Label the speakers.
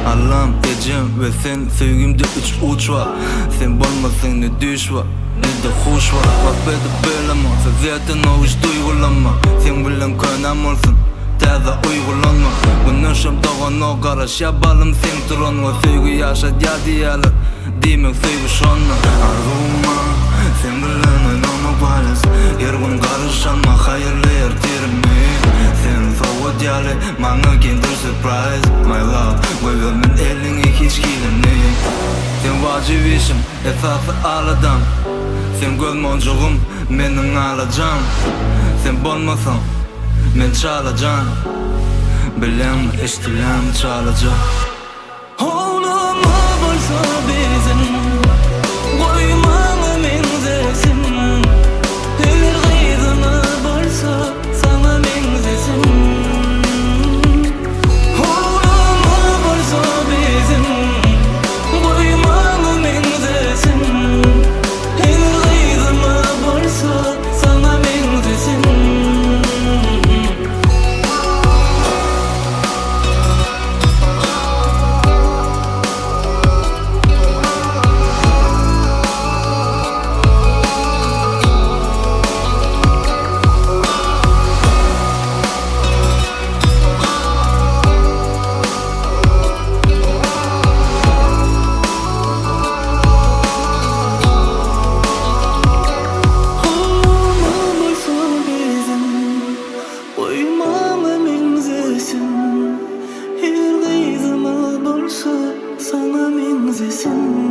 Speaker 1: Allah'ım gecem ve sen sevgimde üç uç var. Sen olmasın ne düş var ne de hoş var. Bak beni beyleme sen zaten o hiç duygulanma. Sen bilen könam olsun taza uygulanma. Güneşim doğan o karaş yapalım sen turanma. Sevgi yaşat ya diyeler demek sevgi şonma. Arguma sen bilen oynama paylaş. Her gün karışanma hayırlı ertirme. Sen soğuk yale bana kinder surprise. My love koyuyormen elini hiç kilemeyim. Sen vacibişim esası aladan. Sen göz moncuğum menin alacağım. Sen bolmasan men çalacağım. Bilem iştilem çalacağım.
Speaker 2: Oğluma bolsa bizim koymağına menzesin. Her gıydına bolsa sana menzesin. Oğluma bolsa bizim koymağına menzesin. Her gıydına bolsa sana menzesin. Sana menzesin.